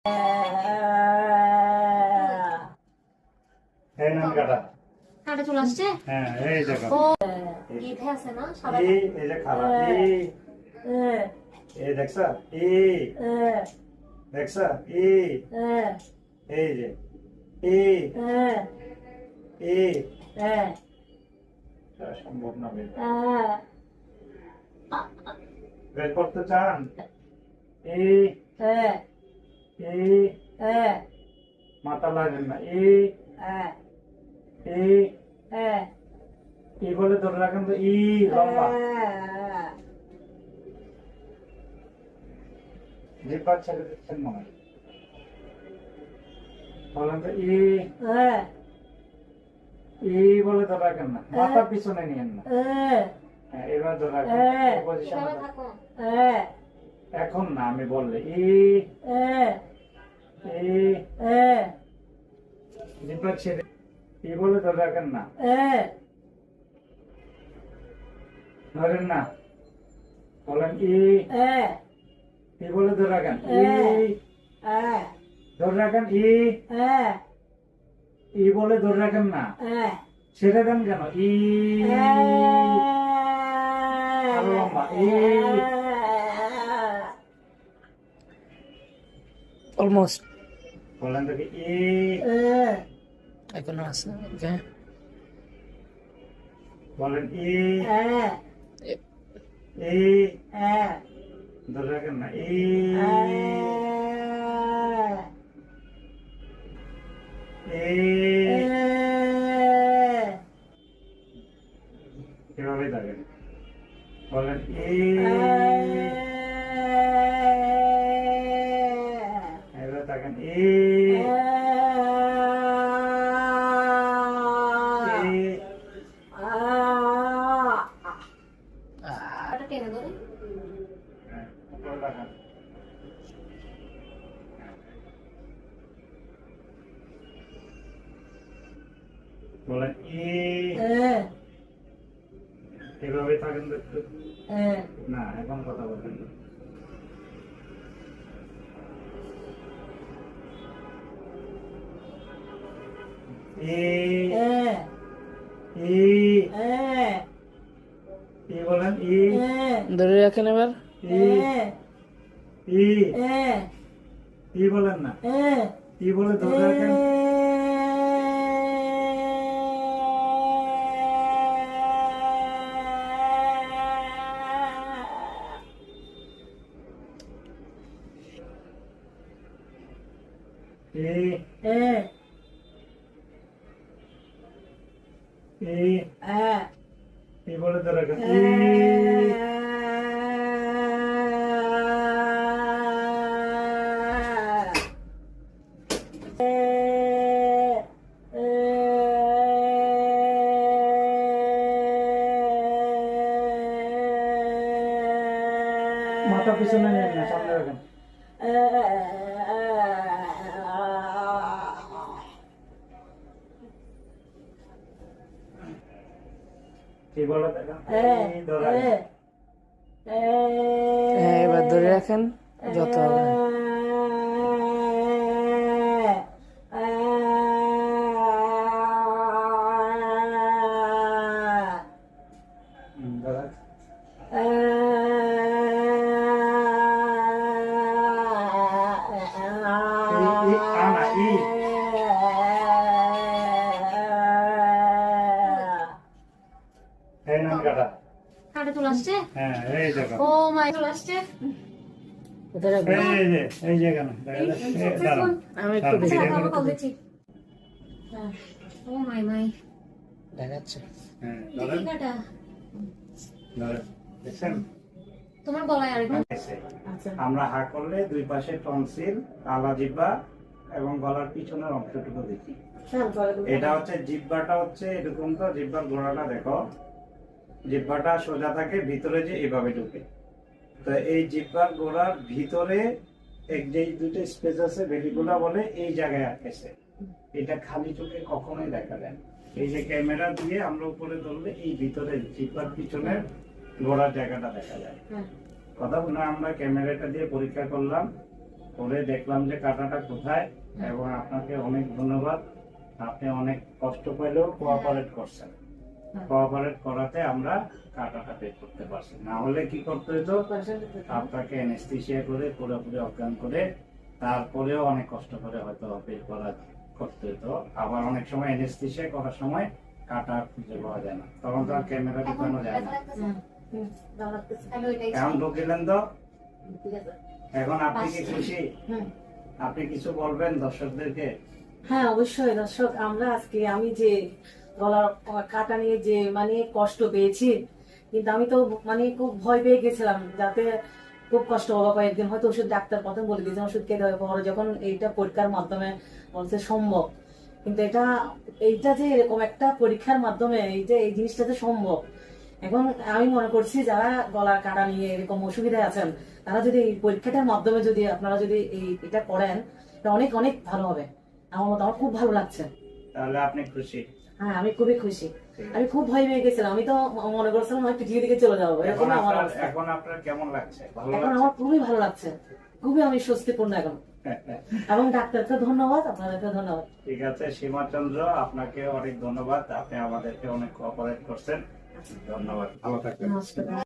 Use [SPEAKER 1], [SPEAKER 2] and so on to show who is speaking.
[SPEAKER 1] এই নাম কাটা
[SPEAKER 2] কাটা চলে আসছে।
[SPEAKER 1] হ্যাঁ এই দেখো
[SPEAKER 2] ও গিঠে আছে না সাদা।
[SPEAKER 1] এই যে খারাপ এই দেখছা দেখছা এই যে সম্ভব না বের করতে চান এই মাথা লাগেন না এই বলে ধরে রাখেন তো লম্বা জিব্বা ছেড়ে দিচ্ছেন মনে হয়। বলেন তো বলে ধরে রাখেন না, মাথার পিছনে নিয়েন না। এবার ধরে রাখেন পজিশনে
[SPEAKER 2] থাকো।
[SPEAKER 1] এখন না, আমি বললে জিব্বা ছেড়ে বলে ধরে রাখেন না, ধরেন না। বলেন বলে ধরে রাখেন ধরে রাখেন বলে ধরে রাখেন না, ছেড়ে দেন কেন? আরো লম্বা
[SPEAKER 3] অলমোস্ট
[SPEAKER 1] বলেন তো
[SPEAKER 3] এখনো আছে। ওকে
[SPEAKER 1] বলেন ধরে রাখেন না এভাবে থাকেন। বলেন এভাবে থাকেন
[SPEAKER 2] কাটা টেনে ধরে।
[SPEAKER 1] বলেন এভাবে থাকেন তো একটু। না এখন কথা বলবেন না। বলেন
[SPEAKER 3] ধরে রাখেন এবার।
[SPEAKER 1] বলেন না বলে ধরে রাখেন। বলে ধরে রাখেন মাথা পিছনে নিয়ে না, সামনে রাখেন। বলে দেখেন
[SPEAKER 3] এবার ধরে রাখেন যত হবে।
[SPEAKER 2] কাটা চলে আসছে।
[SPEAKER 1] হ্যাঁ এই দেখো
[SPEAKER 2] ও মাই চলে আসছে।
[SPEAKER 3] কোথায় রাখবেন?
[SPEAKER 1] এই যে কেন দাঁড়ান
[SPEAKER 3] আমি একটু বেশি
[SPEAKER 2] আচ্ছা, বাবা কল দিচ্ছি। ও মাই মাই
[SPEAKER 3] দেখাচ্ছে।
[SPEAKER 1] হ্যাঁ
[SPEAKER 2] দেখি কাটা
[SPEAKER 1] দেখছেন
[SPEAKER 2] তোমার গলায় আরেকটা।
[SPEAKER 1] আমরা হা করলে দুই পাশে টনসিল, কালা জিহ্বা এবং গলার পিছনের অংশটুকু দেখি। এটা হচ্ছে জিহ্বাটা হচ্ছে এরকম, তো জিহ্বার গোড়াটা দেখো, জিহ্বাটা সোজা থাকে, ভিতরে যে এভাবে ঢুকে। তো এই জিহ্বার গোড়ার ভিতরে যে দুটো স্পেস আছে, ভেলিকুলা বলে, এই জায়গায় আটকেছে। এটা খালি চোখে কখনোই দেখা যায় না। এই যে ক্যামেরা দিয়ে আমরা উপরে ধরলে এই ভিতরে জিহ্বার পিছনের গোড়ার জায়গাটা দেখা যায়। কথা বলে আমরা ক্যামেরাটা দিয়ে পরীক্ষা করলাম, করে দেখলাম যে কাঁটাটা কোথায়, এবং আপনাকে অনেক ধন্যবাদ। আপনি অনেক কষ্ট পেলেও কোঅপারেট করছেন। কোঅপারেট করাতে আমরা কাঁটাটা বের করতে পারছি। না হলে কি করতে হতো, আপনাকে অ্যানেস্থেসিয়া করে পুরোপুরি অজ্ঞান করে তারপরেও অনেক কষ্ট করে হয়তো বের করা করতে হতো। আবার অনেক সময় অ্যানেস্থেসিয়া করার সময় কাঁটা খুঁজে পাওয়া যায় না, তখন তো আর ক্যামেরা ঢুকানো যায় না। এখন ঢুকিলেন তো, এখন আপনি কি খুশি? আপনি কিছু বলবেন দর্শকদেরকে?
[SPEAKER 3] হ্যাঁ অবশ্যই দর্শক, আমরা আজকে আমি যে গলার কাটা নিয়ে যে মানে কষ্ট পেয়েছি, কিন্তু আমি তো মানে খুব ভয় পেয়ে গেছিলাম যাতে খুব কষ্ট হলো। কয়েকদিন হয়তো ওষুধ ডাক্তার প্রথম বলে দিয়েছেন ওষুধ খেতে হবে, পরে যখন এইটা পরীক্ষার মাধ্যমে বলছে সম্ভব, কিন্তু এইটা যে এরকম একটা পরীক্ষার মাধ্যমে এই জিনিসটা যে সম্ভব, এখন আমি মনে করছি যারা গলার কাটা নিয়ে এরকম অসুবিধায় আছেন তারা যদি এই পরীক্ষাটার মাধ্যমে যদি আপনারা যদি এটা করেন এটা অনেক অনেক ভালো হবে। আমার মতো আমার খুব ভালো লাগছে।
[SPEAKER 1] তাহলে আপনি খুশি?
[SPEAKER 3] হ্যাঁ আমি খুবই খুশি। আমি খুব ভয় পেয়ে গেছিলাম, আমি তো মনে করছিলাম আমি পৃথিবী থেকে চলে যাবো, এরকম আমার অবস্থা।
[SPEAKER 1] এখন আপনার কেমন লাগছে? ভালো
[SPEAKER 3] এখন
[SPEAKER 1] লাগছে?
[SPEAKER 3] আমার খুবই ভালো লাগছে, খুবই আমি স্বস্তিপূর্ণ এখন। এবং ডাক্তারকে ধন্যবাদ, আপনাদেরকে ধন্যবাদ।
[SPEAKER 1] ঠিক আছে সীমা চন্দ্র, আপনাকে অনেক ধন্যবাদ। আপনি আমাদেরকে অনেক কোঅপারেট করছেন। ধন্যবাদ, ভালো থাকবেন।
[SPEAKER 3] নমস্কার।